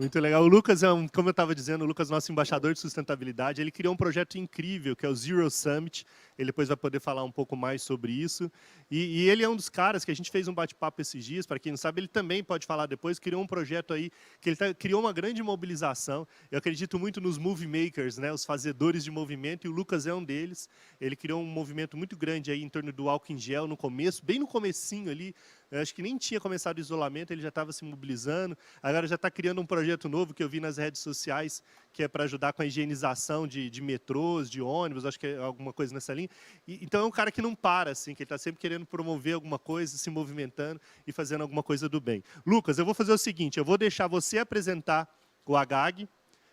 Muito legal. O Lucas como eu estava dizendo, o Lucas é nosso embaixador de sustentabilidade. Ele criou um projeto incrível, que é o Zero Summit. Ele depois vai poder falar um pouco mais sobre isso. E ele é um dos caras que a gente fez um bate-papo esses dias. Para quem não sabe, ele também pode falar depois. Criou um projeto aí, que ele criou uma grande mobilização. Eu acredito muito nos movie makers, né, os fazedores de movimento, e o Lucas é um deles. Ele criou um movimento muito grande aí em torno do álcool em gel no começo, bem no comecinho ali. Eu acho que nem tinha começado o isolamento, ele já estava se mobilizando. Agora já está criando um projeto novo que eu vi nas redes sociais, que é para ajudar com a higienização de metrôs, de ônibus, acho que é alguma coisa nessa linha. Então é um cara que não para, assim, que ele está sempre querendo promover alguma coisa, se movimentando e fazendo alguma coisa do bem. Lucas, eu vou fazer o seguinte, eu vou deixar você apresentar o Agag.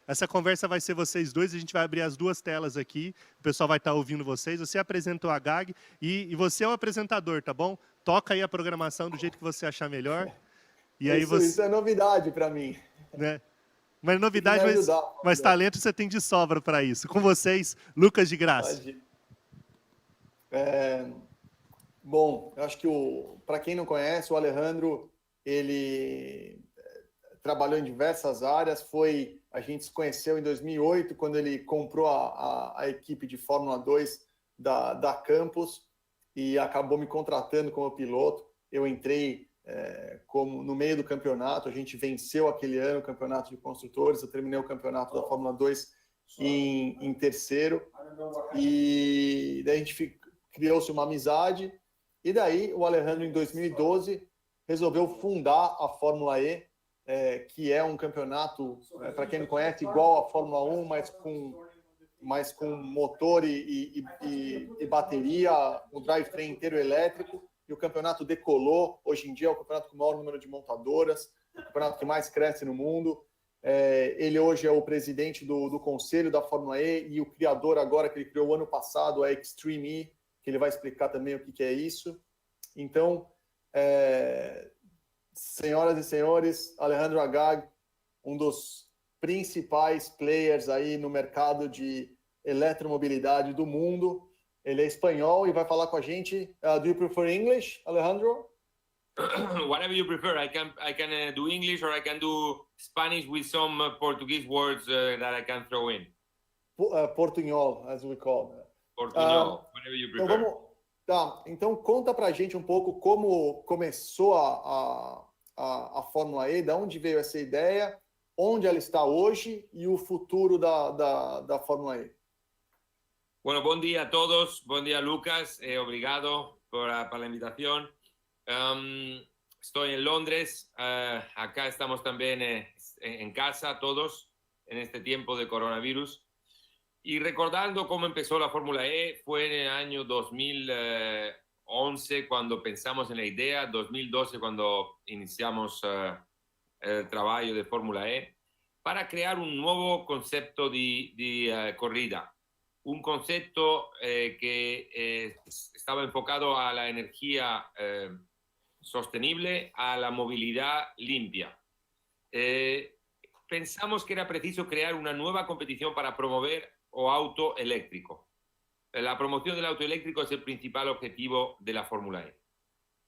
Essa conversa vai ser vocês dois, a gente vai abrir as duas telas aqui, o pessoal vai estar ouvindo vocês. Você apresenta o Agag e você é o apresentador, tá bom? Toca aí a programação do jeito que você achar melhor. E aí Isso é novidade para mim. Né? Mas novidade, ajudar, mas talento você tem de sobra para isso. Com vocês, Lucas de Graça. Bom, eu acho que para quem não conhece, o Alejandro, ele trabalhou em diversas áreas. A gente se conheceu em 2008, quando ele comprou a equipe de Fórmula 2 da Campus e acabou me contratando como piloto. Eu entrei como no meio do campeonato, a gente venceu aquele ano o campeonato de construtores, eu terminei o campeonato da Fórmula 2 em terceiro, e daí a gente criou-se uma amizade, e daí o Alejandro, em 2012, resolveu fundar a Fórmula E, que é um campeonato, para quem não conhece, igual à Fórmula 1, mas com motor e bateria, o drivetrain inteiro elétrico, e o campeonato decolou. Hoje em dia é o campeonato com o maior número de montadoras, o campeonato que mais cresce no mundo. Ele hoje é o presidente do conselho da Fórmula E e o criador agora, que ele criou ano passado, a Extreme E, que ele vai explicar também o que é isso. Então, senhoras e senhores, Alejandro Agag, um dos principais players aí no mercado de eletromobilidade do mundo. Ele é espanhol e vai falar com a gente. Do you prefer English, Alejandro? Whatever you prefer. I can do English, or I can do Spanish with some Portuguese words that I can throw in. Portunhol, as we call. Portunhol, whatever you prefer. Então conta pra gente um pouco como começou a Fórmula E, de onde veio essa ideia, onde ela está hoje e o futuro da Fórmula E. Bueno, buen día a todos. Buen día, Lucas. Obrigado por la invitación. Estoy en Londres. Acá estamos también en casa todos en este tiempo de coronavirus. Y recordando cómo empezó la Fórmula E, fue en el año 2011 cuando pensamos en la idea, 2012 cuando iniciamos el trabajo de Fórmula E, para crear un nuevo concepto de corrida. Un concepto que estaba enfocado a la energía sostenible, a la movilidad limpia. Pensamos que era preciso crear una nueva competición para promover el auto eléctrico. La promoción del auto eléctrico es el principal objetivo de la Fórmula E.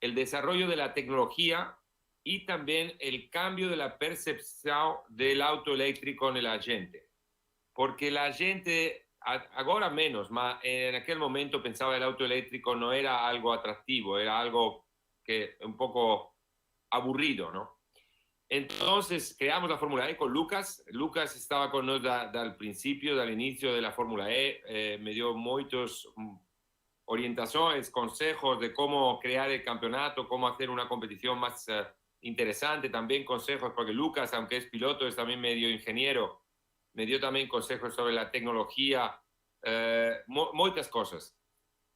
El desarrollo de la tecnología y también el cambio de la percepción del auto eléctrico en la gente. Porque la gente... Ahora menos, pero en aquel momento pensaba que el auto eléctrico no era algo atractivo, era algo que un poco aburrido, ¿no? Entonces creamos la Fórmula E con Lucas. Lucas estaba con nosotros dal principio, dal inicio de la Fórmula E. Me dio muchas orientaciones, consejos de cómo crear el campeonato, cómo hacer una competición más interesante. También consejos, porque Lucas, aunque es piloto, es también medio ingeniero. Me dio también consejos sobre la tecnología, muchas cosas.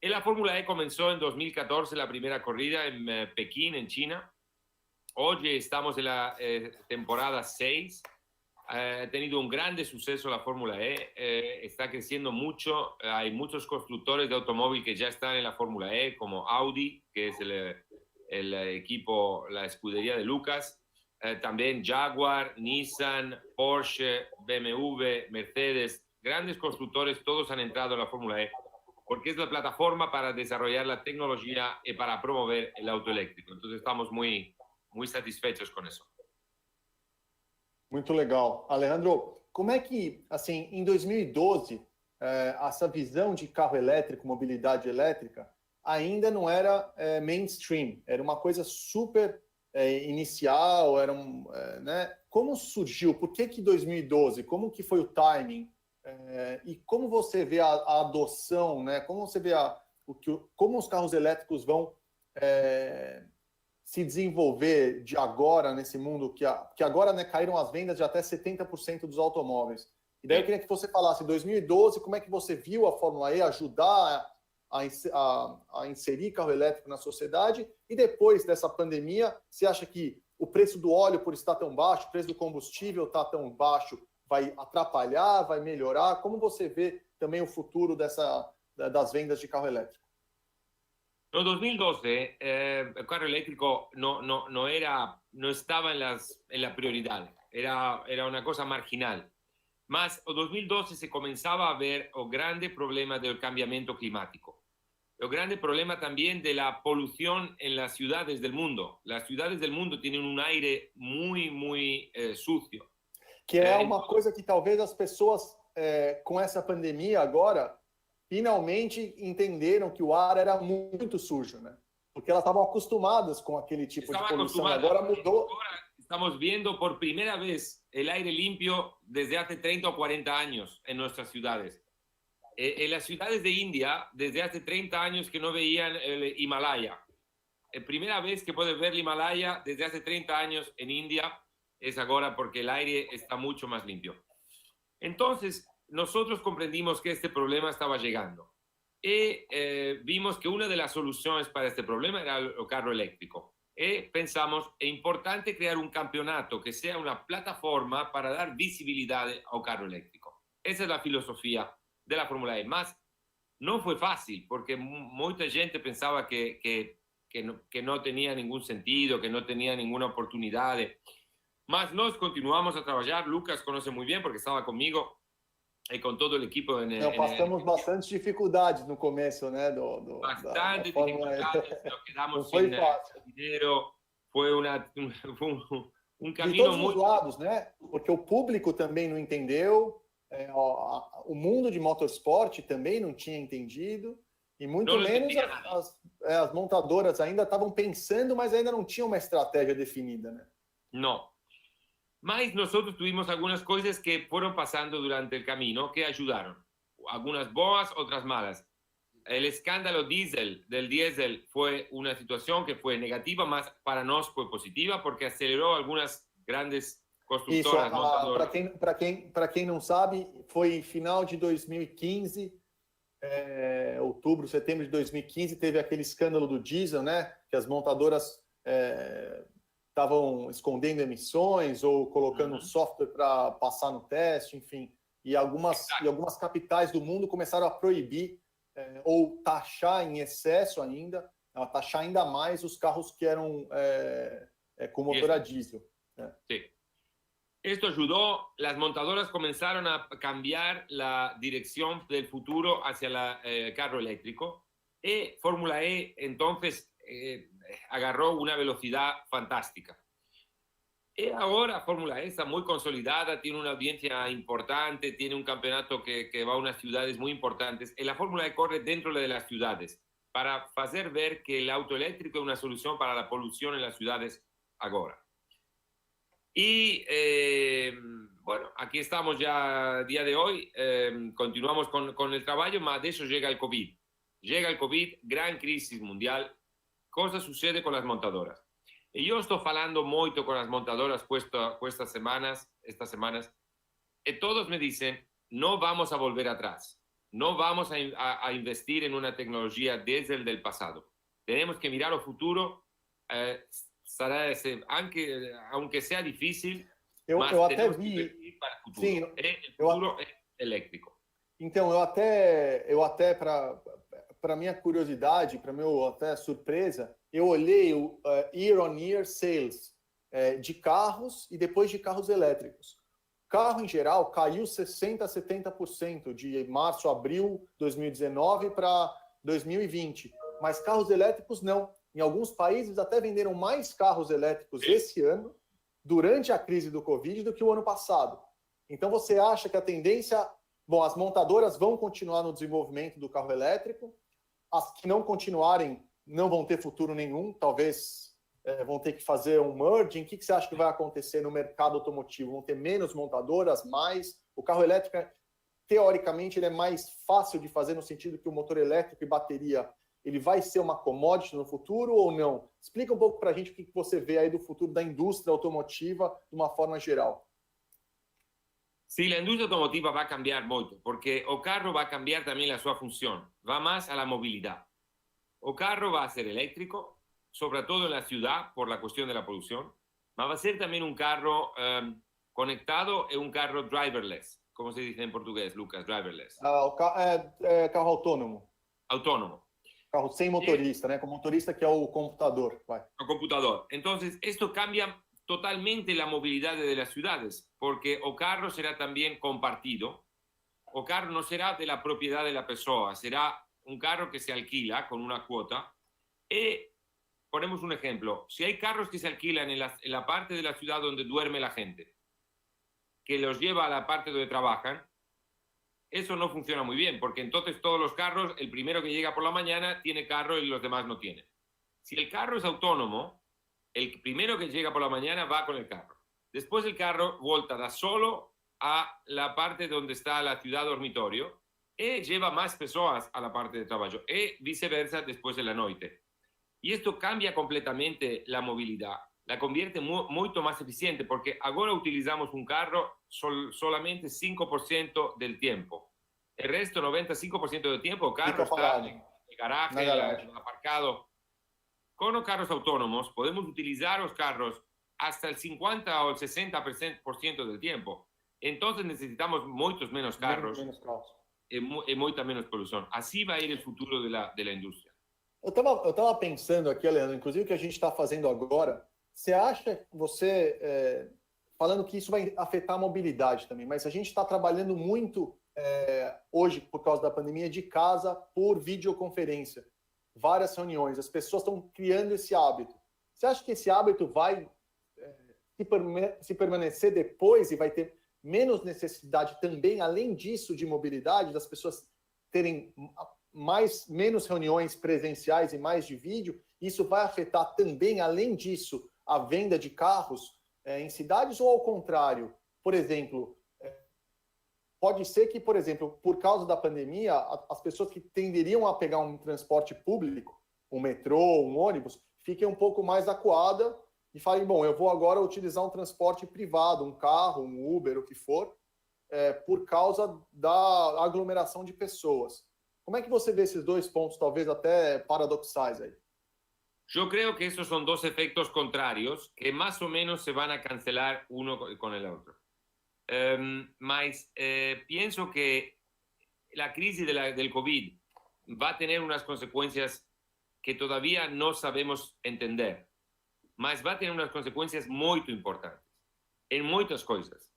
La Fórmula E comenzó en 2014, la primera corrida en Pekín, en China. Hoy estamos en la temporada 6. Ha tenido un grande suceso la Fórmula E. Está creciendo mucho. Hay muchos constructores de automóvil que ya están en la Fórmula E, como Audi, que es el equipo, la escudería de Lucas. También Jaguar, Nissan, Porsche, BMW, Mercedes, grandes constructores, todos han entrado en la Fórmula E, porque es la plataforma para desarrollar la tecnología y para promover el auto eléctrico. Entonces estamos muy satisfechos con eso. Muito legal. Alejandro, como é que, assim, em 2012, essa visão de carro elétrico, mobilidade elétrica, ainda não era mainstream, era uma coisa super inicial, né? Como surgiu? Por que 2012? Como que foi o timing? E como você vê a adoção, né? Como você vê como os carros elétricos vão se desenvolver de agora nesse mundo que agora, né, caíram as vendas de até 70% dos automóveis. E daí eu queria que você falasse, em 2012, como é que você viu a Fórmula E ajudar a inserir carro elétrico na sociedade, e depois dessa pandemia, você acha que o preço do óleo, por estar tão baixo, o preço do combustível está tão baixo, vai atrapalhar, vai melhorar? Como você vê também o futuro das vendas de carro elétrico? No 2012, el carro eléctrico no estaba en la prioridad, era una cosa marginal. Mas en 2012 se comenzaba a ver el grande problema del cambiamiento climático, el grande problema también de la polución en las ciudades del mundo. Las ciudades del mundo tienen un aire muy, muy sucio. Que é uma coisa que talvez as pessoas, com essa pandemia agora, finalmente entenderam que o ar era muito sujo, né? Porque elas estavam acostumadas com aquele tipo de poluição. Agora mudou. Ahora estamos viendo por primera vez el aire limpio desde hace 30 o 40 años en nuestras ciudades. En las ciudades de India, desde hace 30 años que no veían el Himalaya. La primera vez que puedes ver el Himalaya desde hace 30 años en India es ahora porque el aire está mucho más limpio. Entonces, nosotros comprendimos que este problema estaba llegando y vimos que una de las soluciones para este problema era el carro eléctrico. Y pensamos, es importante crear un campeonato que sea una plataforma para dar visibilidad al carro eléctrico. Esa es la filosofía de la Fórmula E. Mas no fue fácil, porque mucha gente pensaba que no tenía ningún sentido, que no tenía ninguna oportunidad. Mas nos continuamos a trabajar. Lucas conoce muy bien porque estaba conmigo e com todo o equipo. Passamos bastante dificuldades no começo, né? Bastante dificuldades, nos quedamos sem dinheiro. Foi um caminho de todos muito... os lados, né? Porque o público também não entendeu, o mundo de motorsport também não tinha entendido, e muito menos as montadoras ainda estavam pensando, mas ainda não tinham uma estratégia definida, né? Não. Mas nosotros tuvimos algunas cosas que fueron pasando durante el camino que ayudaron. Algunas boas, otras malas. El escándalo del diésel fue una situación que fue negativa, mas para nos fue positiva porque aceleró algunas grandes constructoras. Para quem não sabe, foi final de 2015, outubro, setembro de 2015, teve aquele escândalo do diesel, né? Que as montadoras estavam escondendo emissões ou colocando software para passar no teste, enfim. E algumas capitais do mundo começaram a proibir ou taxar em excesso ainda, taxar ainda mais os carros que eram com motor a diesel. Sí. Esto ayudó, las montadoras comenzaron a cambiar la dirección del futuro hacia el carro eléctrico y Fórmula E entonces agarró una velocidad fantástica. Y ahora Fórmula E está muy consolidada, tiene una audiencia importante, tiene un campeonato que va a unas ciudades muy importantes. Y la Fórmula E corre dentro de las ciudades para hacer ver que el auto eléctrico es una solución para la polución en las ciudades ahora. Y bueno, aquí estamos ya a día de hoy, continuamos con el trabajo, mas de eso llega el COVID. Llega el COVID, gran crisis mundial. Cosa sucede con las montadoras. Y yo estoy hablando mucho con las montadoras estas semanas, y todos me dicen, no vamos a volver atrás, no vamos a investir en una tecnología desde el del pasado. Tenemos que mirar al futuro, aunque sea difícil, eu até vi para o futuro. Sim, o futuro é elétrico. Então, eu até para minha curiosidade, para minha até surpresa, eu olhei o year-on-year sales de carros e depois de carros elétricos. Carro, em geral, caiu 60% a 70% de março a abril de 2019 para 2020. Mas carros elétricos, não. Em alguns países, até venderam mais carros elétricos esse ano durante a crise do Covid do que o ano passado. Então, você acha que a tendência... Bom, as montadoras vão continuar no desenvolvimento do carro elétrico, as que não continuarem não vão ter futuro nenhum, talvez vão ter que fazer um merging. O que você acha que vai acontecer no mercado automotivo? Vão ter menos montadoras, mais? O carro elétrico, teoricamente, ele é mais fácil de fazer no sentido que o motor elétrico e bateria, ele vai ser uma commodity no futuro ou não? Explica um pouco para a gente o que você vê aí do futuro da indústria automotiva de uma forma geral. Sí, la industria automotiva va a cambiar mucho, porque o carro va a cambiar también la su función, va más a la movilidad. O carro va a ser eléctrico, sobre todo en la ciudad por la cuestión de la polución, va a ser también un carro conectado y un carro driverless, como se dice en portugués, Lucas, driverless. Carro autônomo. Autónomo. Carro sem motorista, né? Com motorista que é o computador. Vai. O computador. Entonces, esto cambia totalmente la movilidad de las ciudades, porque o carro será también compartido, o carro no será de la propiedad de la persona, será un carro que se alquila con una cuota. Y ponemos un ejemplo, si hay carros que se alquilan en la parte de la ciudad donde duerme la gente, que los lleva a la parte donde trabajan, eso no funciona muy bien, porque entonces todos los carros, el primero que llega por la mañana tiene carro y los demás no tienen. Si el carro es autónomo, el primero que llega por la mañana va con el carro. Después el carro volta da solo a la parte donde está la ciudad dormitorio y lleva más personas a la parte de trabajo y viceversa después de la noche. Y esto cambia completamente la movilidad, la convierte mucho más eficiente, porque ahora utilizamos un carro solamente 5% del tiempo. El resto, 95% del tiempo, el carro está en el garaje, aparcado. Con los carros autónomos podemos utilizar los carros hasta el 50 o el 60% del tiempo. Entonces necesitamos muchos menos carros y mucha menos polución. Así va a ir el futuro de la industria. Eu tava pensando aqui, Leandro, inclusive o que a gente está fazendo agora, você acha, falando que isso vai afetar a mobilidade também, mas a gente está trabalhando muito hoje, por causa da pandemia, de casa por videoconferência. Várias reuniões, as pessoas estão criando esse hábito. Você acha que esse hábito vai se permanecer depois e vai ter menos necessidade também, além disso, de mobilidade, das pessoas terem menos reuniões presenciais e mais de vídeo? Isso vai afetar também, além disso, a venda de carros em cidades, ou ao contrário? Por exemplo, pode ser que, por exemplo, por causa da pandemia, as pessoas que tenderiam a pegar um transporte público, um metrô, um ônibus, fiquem um pouco mais acuadas e falem, bom, eu vou agora utilizar um transporte privado, um carro, um Uber, o que for, por causa da aglomeração de pessoas. Como é que você vê esses dois pontos, talvez até paradoxais aí? Yo creo que esos son dos efectos contrarios que más o menos se van a cancelar uno con el otro. Mas pienso que la crisis del COVID va a tener unas consecuencias que todavía no sabemos entender, mas va a tener unas consecuencias muy importantes en muchas cosas.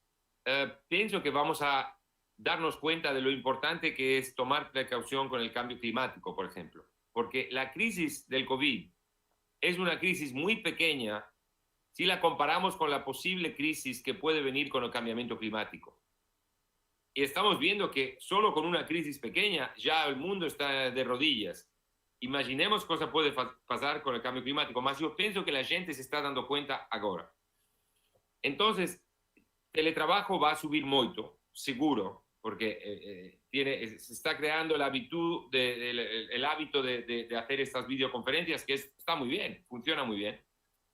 Pienso que vamos a darnos cuenta de lo importante que es tomar precaución con el cambio climático, por ejemplo, porque la crisis del COVID es una crisis muy pequeña si la comparamos con la posible crisis que puede venir con el cambiamiento climático. Y estamos viendo que solo con una crisis pequeña ya el mundo está de rodillas. Imaginemos cosa puede pasar con el cambio climático, mas yo pienso que la gente se está dando cuenta ahora. Entonces, teletrabajo va a subir mucho, seguro, porque se está creando el hábito de hacer estas videoconferencias, que está muy bien, funciona muy bien.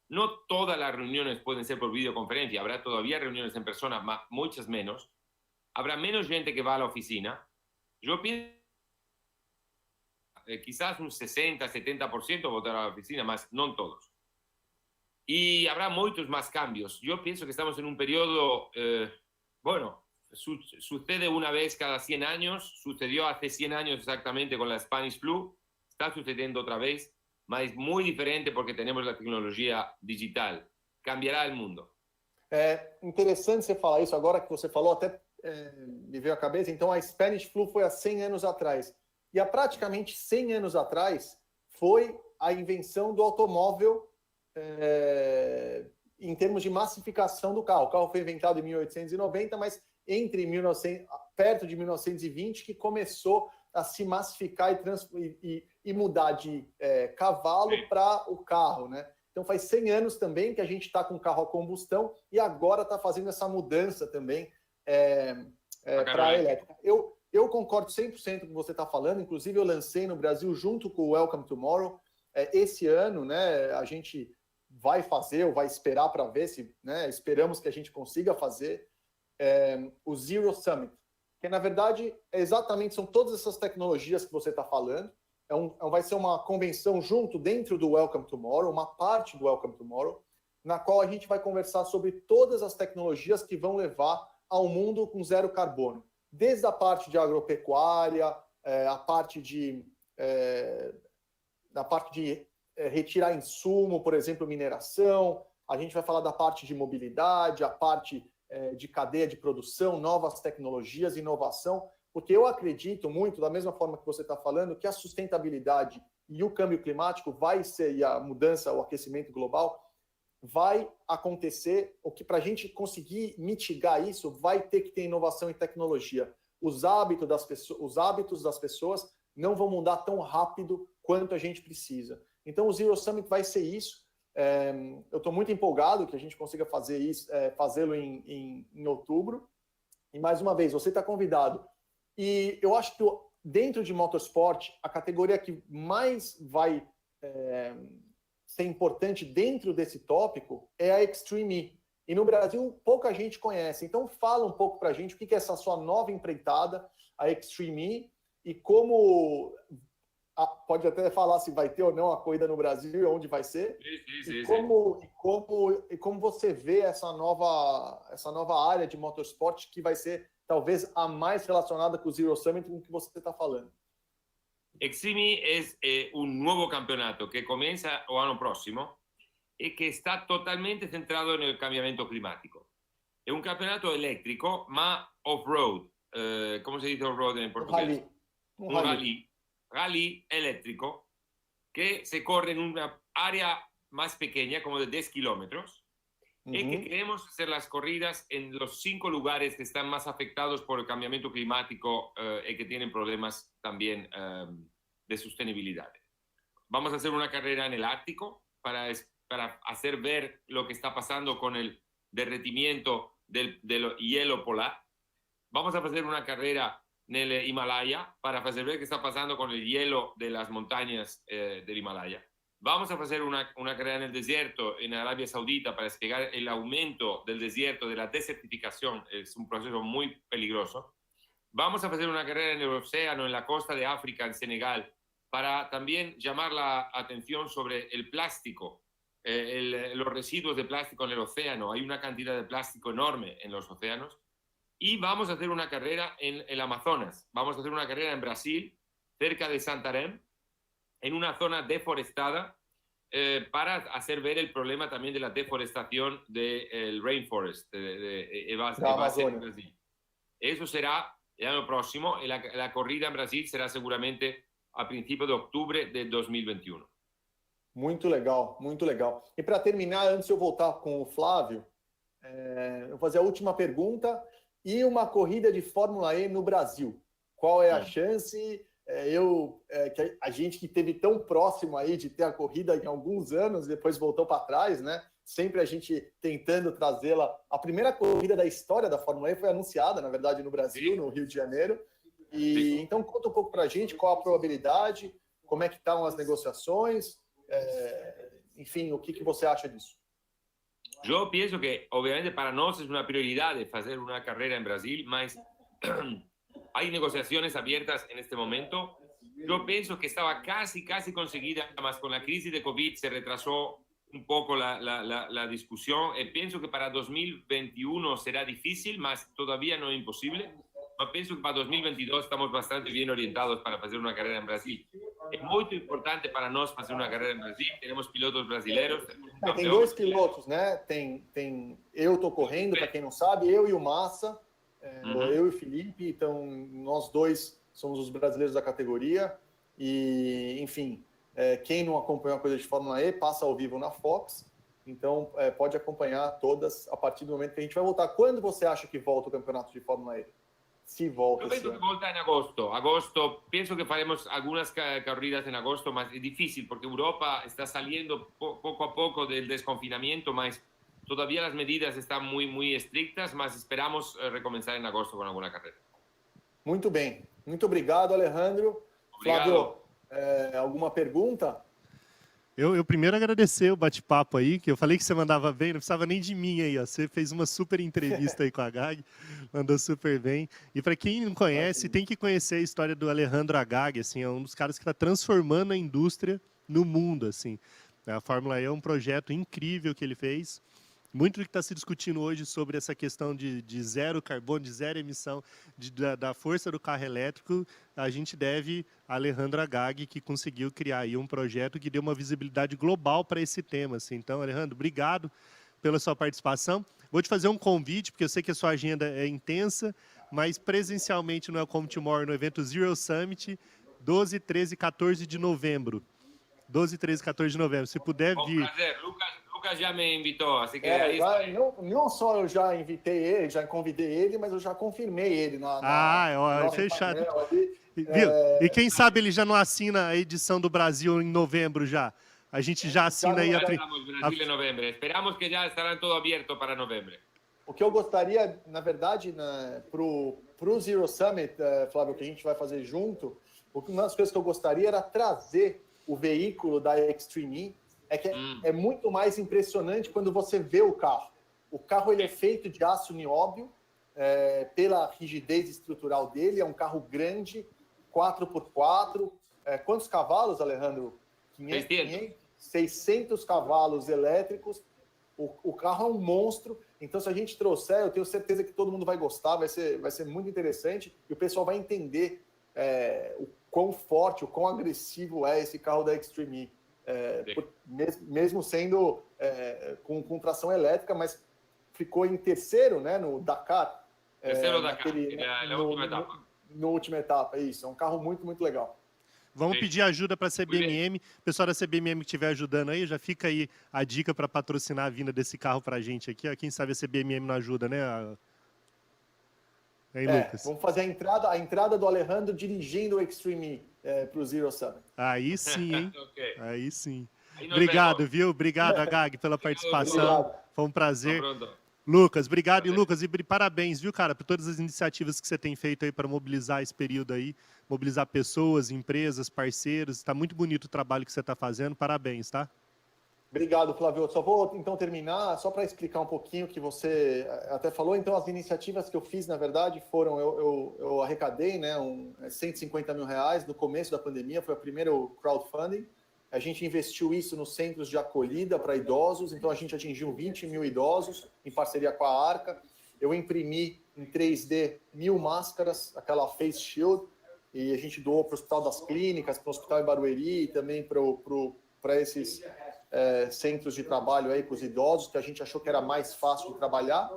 No todas las reuniones pueden ser por videoconferencia, habrá todavía reuniones en persona, muchas menos. Habrá menos gente que va a la oficina. Yo pienso quizás un 60-70% votará a la oficina, más no todos. Y habrá muchos más cambios. Yo pienso que estamos en un periodo, sucede una vez cada 100 años, sucedió hace 100 años exactamente con la Spanish Flu, está sucediendo otra vez, mas es muy diferente porque tenemos la tecnología digital. Cambiará el mundo. É interessante você falar isso agora que você falou, até me veio à cabeça. Então, a Spanish Flu foi há 100 anos atrás. E há praticamente 100 anos atrás foi a invenção do automóvel em termos de massificação do carro. O carro foi inventado em 1890, mas perto de 1920 que começou a se massificar e mudar de cavalo para o carro, né? Então faz 100 anos também que a gente está com carro a combustão e agora está fazendo essa mudança também para a elétrica. Eu concordo 100% com o que você está falando, inclusive eu lancei no Brasil junto com o Welcome Tomorrow. Esse ano, né, a gente vai fazer, ou vai esperar para ver se, né, esperamos que a gente consiga fazer o Zero Summit, que na verdade são todas essas tecnologias que você está falando. Vai ser uma convenção junto dentro do Welcome Tomorrow, uma parte do Welcome Tomorrow, na qual a gente vai conversar sobre todas as tecnologias que vão levar ao mundo com zero carbono. Desde a parte de agropecuária, a parte de retirar insumo, por exemplo, mineração. A gente vai falar da parte de mobilidade, a parte de cadeia de produção, novas tecnologias, inovação, porque eu acredito muito, da mesma forma que você está falando, que a sustentabilidade e o câmbio climático e a mudança, o aquecimento global, vai acontecer, o que para a gente conseguir mitigar isso, vai ter que ter inovação e tecnologia. Os hábitos das pessoas não vão mudar tão rápido quanto a gente precisa. Então, o Zero Summit vai ser isso. Eu estou muito empolgado que a gente consiga fazer isso, fazê-lo em outubro. E, mais uma vez, você está convidado. E eu acho que dentro de motorsport, a categoria que mais vai ser importante dentro desse tópico é a Extreme E. E no Brasil, pouca gente conhece. Então, fala um pouco para a gente o que é essa sua nova empreitada, a Extreme E, e como... Pode até falar se vai ter ou não a corrida no Brasil e onde vai ser. Sim. Como você vê essa nova área de motorsport que vai ser talvez a mais relacionada com o Zero Summit, com o que você está falando. Extreme es un nuevo campeonato que comienza el año próximo y que está totalmente centrado en el cambiamiento climático. Es un campeonato eléctrico, más off-road. ¿Cómo se dice off-road en portugués? Un rally eléctrico que se corre en una área más pequeña, como de 10 kilómetros, y que queremos hacer las corridas en los 5 lugares que están más afectados por el cambiamiento climático y que tienen problemas también de sostenibilidad. Vamos a hacer una carrera en el Ártico para hacer ver lo que está pasando con el derretimiento del hielo polar. Vamos a hacer una carrera en el Himalaya para hacer ver qué está pasando con el hielo de las montañas del Himalaya. Vamos a hacer una carrera en el desierto en Arabia Saudita para explicar el aumento del desierto, de la desertificación. Es un proceso muy peligroso. Vamos a hacer una carrera en el océano, en la costa de África, en Senegal, para también llamar la atención sobre el plástico, los residuos de plástico en el océano. Hay una cantidad de plástico enorme en los océanos. Y vamos a hacer una carrera en el Amazonas. Vamos a hacer una carrera en Brasil, cerca de Santarém, en una zona deforestada, para hacer ver el problema también de la deforestación del rainforest, de Brasil. Eso será el año próximo. La corrida en Brasil será seguramente a principios de octubre de 2021. Muito legal, muito legal. E para terminar, antes de eu voltar com o Flávio, eu vou fazer a última pergunta. E uma corrida de Fórmula E no Brasil? Qual é a chance? Que a gente que esteve tão próximo aí de ter a corrida em alguns anos, depois voltou para trás, né? Sempre a gente tentando trazê-la. A primeira corrida da história da Fórmula E foi anunciada, na verdade, no Brasil, no Rio de Janeiro. E então conta um pouco para a gente qual a probabilidade, como é que estão as negociações, enfim, o que você acha disso? Yo pienso que, obviamente, para nosotros es una prioridad hacer una carrera en Brasil, mas hay negociaciones abiertas en este momento. Yo pienso que estaba casi conseguida, mas con la crisis de COVID se retrasó un poco la discusión. Pienso que para 2021 será difícil, mas todavía no es imposible. Pero pienso que para 2022 estamos bastante bien orientados para hacer una carrera en Brasil. Es muy importante para nosotros hacer una carrera en Brasil. Tenemos pilotos brasileños. Tem 2 pilotos, né? Eu tô correndo, para quem não sabe, eu e o Massa, eu e o Felipe, então nós dois somos os brasileiros da categoria. E, enfim, quem não acompanhou a coisa de Fórmula E, passa ao vivo na Fox. Então, pode acompanhar todas a partir do momento que a gente vai voltar. Quando você acha que volta o campeonato de Fórmula E? Se volta Yo esse pienso que ano. volta en agosto. Agosto, pienso que faremos algunas corridas en agosto, mas es difícil porque Europa está saliendo poco a poco del desconfinamiento, mas todavía las medidas están muy estrictas, mas esperamos recomenzar en agosto con alguna carrera. Muito bem. Muito obrigado, Alejandro. Obrigado. Flávio, alguma pergunta? Eu primeiro agradecer o bate-papo aí, que eu falei que você mandava bem, não precisava nem de mim aí, ó. Você fez uma super entrevista aí com a Agag, mandou super bem. E para quem não conhece, tem que conhecer a história do Alejandro Agag, assim, é um dos caras que está transformando a indústria no mundo, assim. A Fórmula E é um projeto incrível que ele fez. Muito do que está se discutindo hoje sobre essa questão de zero carbono, de zero emissão, da força do carro elétrico, a gente deve a Alejandro Agag, que conseguiu criar aí um projeto que deu uma visibilidade global para esse tema. Assim. Então, Alejandro, obrigado pela sua participação. Vou te fazer um convite, porque eu sei que a sua agenda é intensa, mas presencialmente no Welcome Tomorrow, no evento Zero Summit, 12, 13 e 14 de novembro. 12, 13 e 14 de novembro. Se puder Con vir... placer. Lucas ya me invitó, así que ahí está. Não só eu já invitei ele, já convidei ele, mas eu já confirmei ele ó, fechado. Viu? E quem sabe ele já não assina a edição do Brasil em novembro já. A gente já assina aí Ya estamos Brasil en noviembre. Esperamos que ya estará todo abierto para noviembre. O que eu gostaria, na verdade, para o Zero Summit, Flávio, que a gente vai fazer junto, uma das coisas que eu gostaria era trazer o veículo da Extreme E, que é muito mais impressionante quando você vê o carro. O carro ele é feito de aço nióbio, pela rigidez estrutural dele, é um carro grande, 4x4. Quantos cavalos, Alejandro? 600 cavalos elétricos. O carro é um monstro, então se a gente trouxer, eu tenho certeza que todo mundo vai gostar, vai ser muito interessante, e o pessoal vai entender o quão forte, o quão agressivo é esse carro da Extreme E. Mesmo sendo com tração elétrica, mas ficou em terceiro, né, no Dakar. Terceiro Dakar, na última etapa. Na última etapa, isso. É um carro muito, muito legal. Vamos pedir ajuda para a CBMM. O pessoal da CBMM que estiver ajudando aí, já fica aí a dica para patrocinar a vinda desse carro para a gente aqui. Quem sabe a CBMM não ajuda, né? Aí, Lucas. Vamos fazer a entrada do Alejandro dirigindo o Extreme E para o Zero Summit. Aí sim, hein? Okay. Aí sim. Aí nos Obrigado, vemos. viu? Obrigado, Agag, pela participação. Obrigado. Foi um prazer. Hasta pronto. Lucas, obrigado. E Lucas, e parabéns, viu, cara, por todas as iniciativas que você tem feito aí para mobilizar esse período aí, mobilizar pessoas, empresas, parceiros. Está muito bonito o trabalho que você está fazendo. Parabéns, tá? Obrigado, Flávio. Só vou, então, terminar, só para explicar um pouquinho o que você até falou. Então, as iniciativas que eu fiz, na verdade, foram... Eu arrecadei, né, 150 mil reais no começo da pandemia, foi o primeiro crowdfunding. A gente investiu isso nos centros de acolhida para idosos, então a gente atingiu 20 mil idosos, em parceria com a Arca. Eu imprimi em 3D 1000 máscaras, aquela Face Shield, e a gente doou para o Hospital das Clínicas, para o Hospital em Barueri, e também para esses centros de trabalho aí com os idosos, que a gente achou que era mais fácil de trabalhar.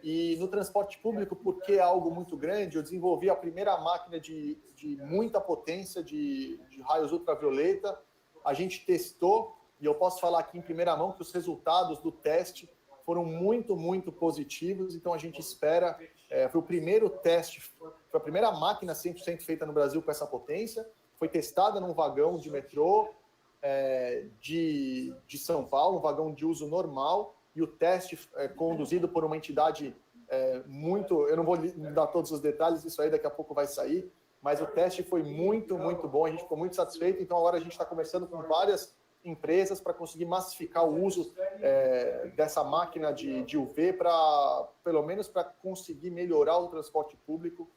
E no transporte público, porque é algo muito grande, eu desenvolvi a primeira máquina de muita potência, de raios ultravioleta. A gente testou, e eu posso falar aqui em primeira mão que os resultados do teste foram muito, muito positivos. Então, a gente espera... foi o primeiro teste, foi a primeira máquina 100% feita no Brasil com essa potência. Foi testada num vagão de metrô de São Paulo, um vagão de uso normal. E o teste é conduzido por uma entidade muito... Eu não vou dar todos os detalhes, isso aí daqui a pouco vai sair. Mas o teste foi muito, muito bom, a gente ficou muito satisfeito. Então, agora a gente está conversando com várias empresas para conseguir massificar o uso dessa máquina de UV, pelo menos para conseguir melhorar o transporte público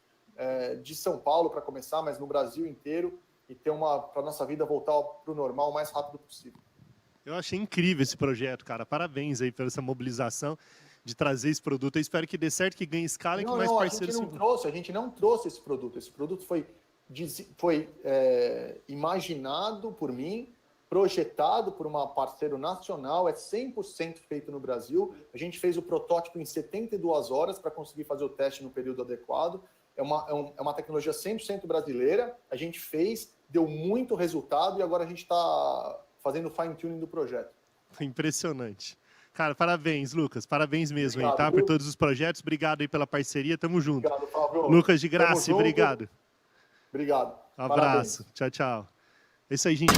de São Paulo, para começar, mas no Brasil inteiro, e ter para a nossa vida voltar para o normal o mais rápido possível. Eu achei incrível esse projeto, cara. Parabéns aí pela essa mobilização de trazer esse produto. Eu espero que dê certo, que ganhe escala e que mais parceiros... A gente não trouxe esse produto. Esse produto foi imaginado por mim, projetado por uma parceiro nacional, é 100% feito no Brasil. A gente fez o protótipo em 72 horas para conseguir fazer o teste no período adequado. É uma tecnologia 100% brasileira. A gente fez, deu muito resultado e agora a gente está fazendo o fine-tuning do projeto. Impressionante. Cara, parabéns, Lucas. Parabéns mesmo Obrigado, aí, tá? Por viu? todos os projetos. Obrigado aí pela parceria. Tamo junto. Obrigado, Fábio. Lucas de Tamo Graça, junto. obrigado. Obrigado. Abraço. Parabéns. Tchau, tchau. É isso aí, gente.